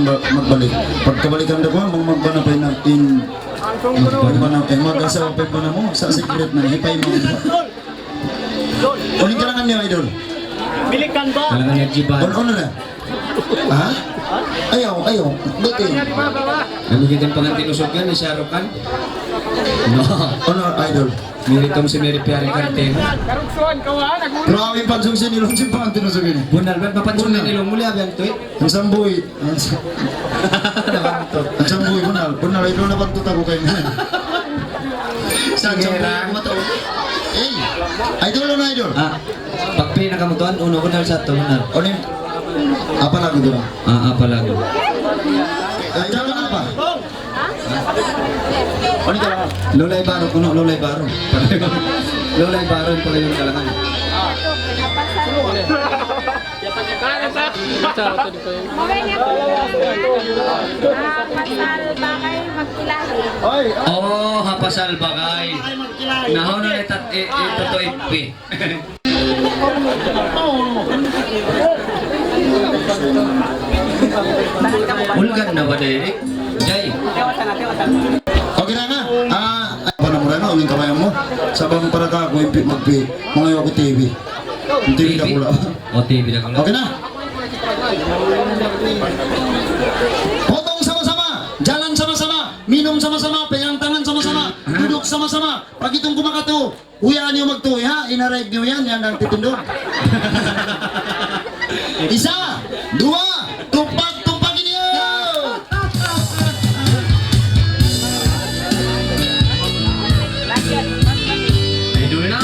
magbalik. Pagkabalikan na ko, magpanapay na mag-asawa pa na mo sa secret na hipay mo. Uling kalangan niyo, idol. Bilikan ba? Kalangan niya Jiban. On na. Ha? Ayaw. Buti. Namigyan pa ng tinusugan ni Shahrukh Khan. No. Honor, idol. Miritom si Mary Piari Cartero. Karugsuan ka wa? Grabe yung pansong sinilong si Pan, tinusugin. Bunal ba papansunan nilo muli abyan to eh. Ang sambuy. Ang sambuy, bunal. Bunal, idol na pagtuta ko kayo nga. Saan sambuy ako mataw? Eh, idol na idol. Pagpili na kamutuan, uno bunal sa to bunal. Onim, apa lagu doon? Apa lagu? Idol na apa? Onim ka lang. Lolay Baro, kuno Lolay Baro. Lolay Baro yung pala yung kalangan. Oh, hapasal bagay. Nahon na ito to ipi. Ulgan na ba, Derek? Jay. Okay na nga. Panamura na, uling kamayan mo. Sabang para ka ako, magpi, mga yoko TV. TV na pula. O, TV na pula. Okay na. Potong sama-sama, jalan sama-sama, minum sama-sama, pegang tangan sama-sama, duduk sama-sama. Pag itong kumakato, uyaan niyo magtuwi ha, inarayag niyo yan ang titindog. Isa, dua, tumpag-tumpagin niyo! Idol na.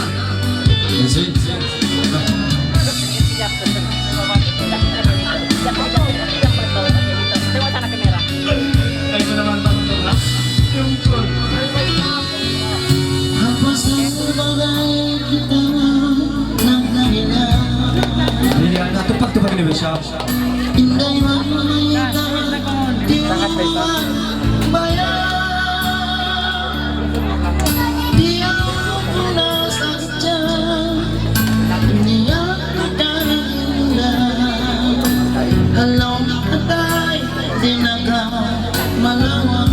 Tupag-tupag ni Bishop. Inday mamayita, tinuan bayan. Diyaw na sadya, niya kakanila. Halong katay, dinaga malawa.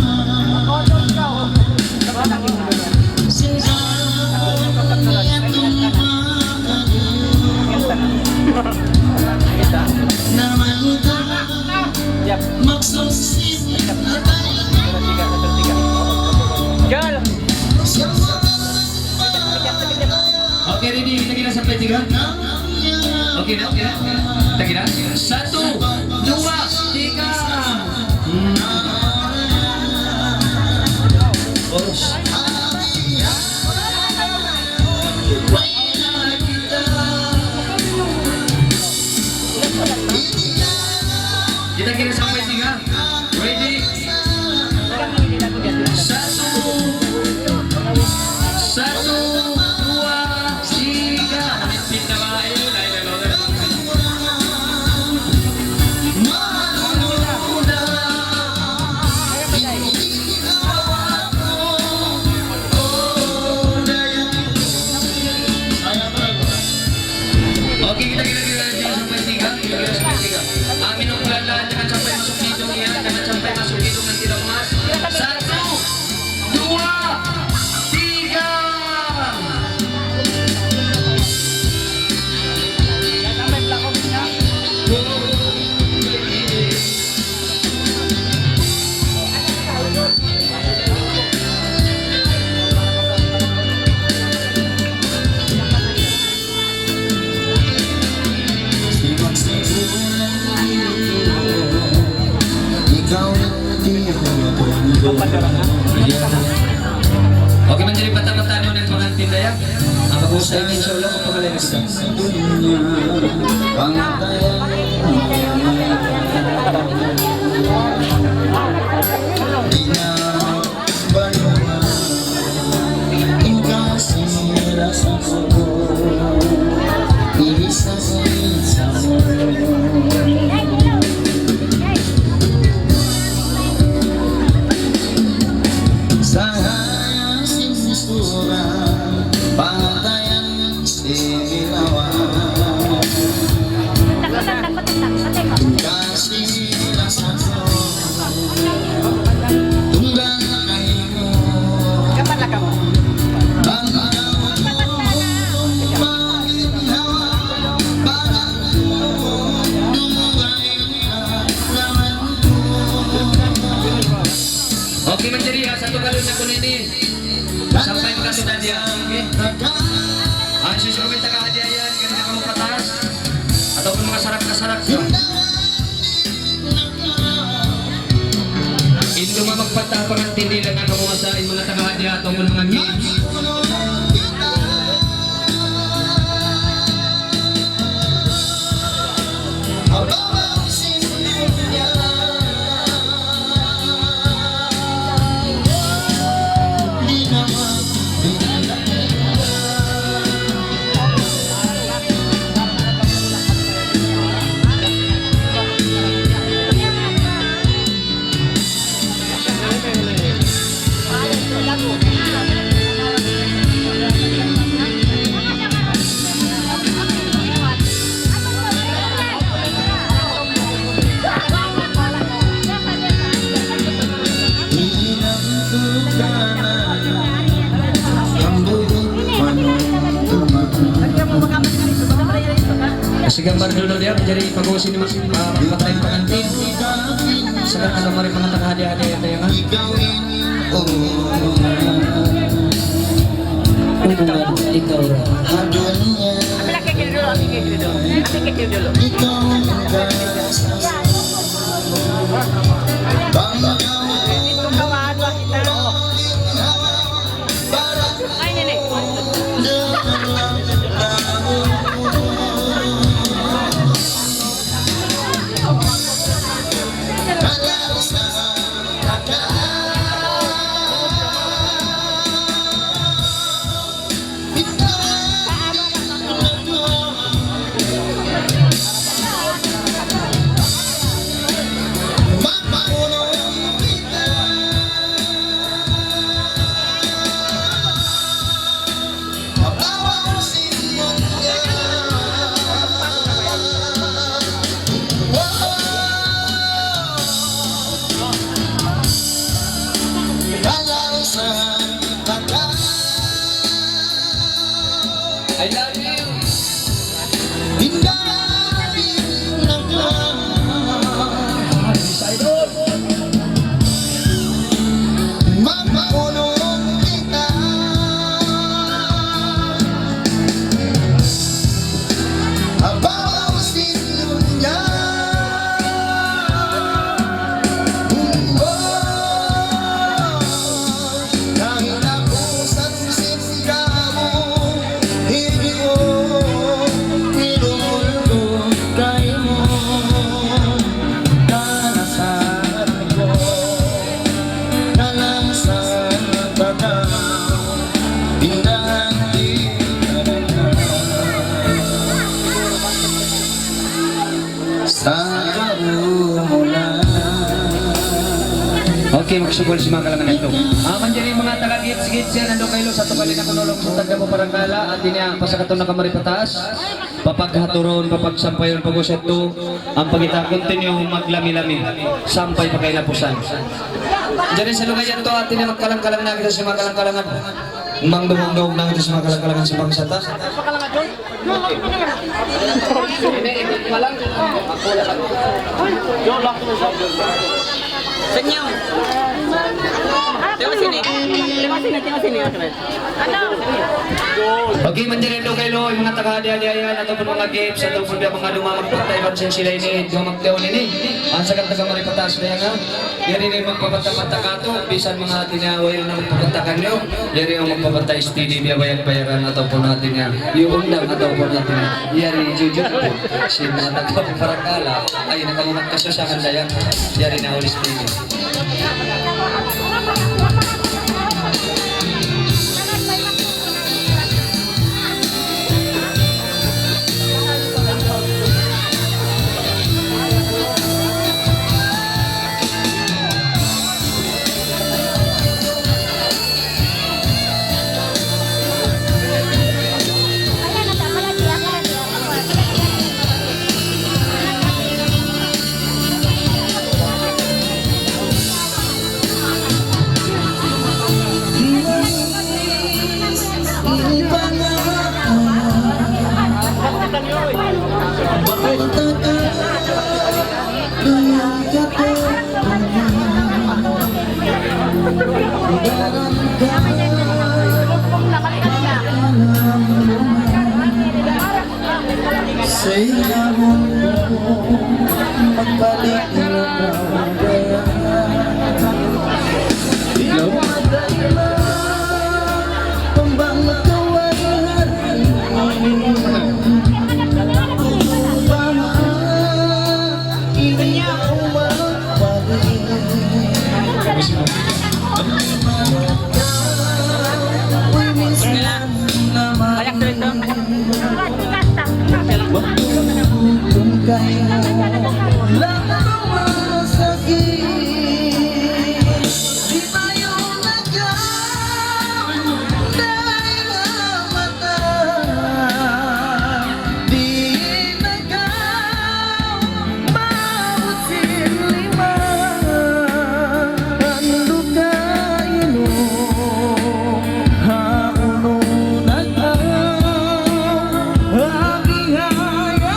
Oke, ready? Kita kira sampai 3. Oke, dah. Kita kira 1, 2, 3. Terus. Kita kira sampai 3. Ready? 1, 2, 3. Kita main. Oke, kita kira-kira sampai 3. Amin ang pelan-pelan, jangan sampai masuk hidung ya, jangan sampai masuk hidung nanti dong mas. 1, 2, 3. Oke, menjadi peta-peta udah pengantin ya. Apa usah insya Allah kepala kita. Okay man diri ha, sa tugalon na kunin ni. Sampai magkasudan dia. Okay. Ang susunod sa kahadiayan, ganito ka mo patas. Ataupun mga sarap-kasarap siya. Indo nga magpatapang ang tindi lang ang mga sa mga tagahadya ataupun mga games. Kasi gambar dulu dia menjadi pag-usin ni Mas patay pangantin. Sekarang ada mari mga tagahadi-hadi ito yung ikaw Hadunya ikaw I love you. Okay, magsugol si mga kalangan ito. Manjari mga taga-gits-gits yan, nandun kayo sa tukali na kunulong sa taga mo parangkala at din niya pasakato na kamari patas. Papaghaturon, papagsampayon, pag-usap to, ang pagita continue maglami-lami, sampay pa kay lapusan. Diyan sa lugar yan to, at din magkalang-kalang na kita sa mga kalang-kalangan. Mang dumong-dumong na kita sa mga kalang-kalangan sa pangsata. Senyum. Tengok sini. Tengok sini. Ano? Okay, mandirin do kayo mga taga-hadi-hadiayan ataupun mga games ataupun mga dumamagpatay bansin sila ini dumagteon ini. Ang sagat taga maripatas na nga. Yari rin magpapata-pata kato bisan mga tinaway na magpapatakan nyo. Yari ang magpapata STD biya bayan-bayaran ataupun natin nga. Yung undang ataupun natin nga. Yari jujur po. Si mga taga-parangkala ay nakamagkasasakan dayang. Yari na ulis ini. Sa ilahon ko magbalik na kaya ikaw madala pambang kawalan upang ikaw magpalit uy minsan naman kung kaya lang masakit di tayo nagkaw dahil ang mata di nagkaw bawat silima ando kayo hauno nagkaw habihayaw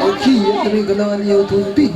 Okay, ito rin kailangan niyo tumpi.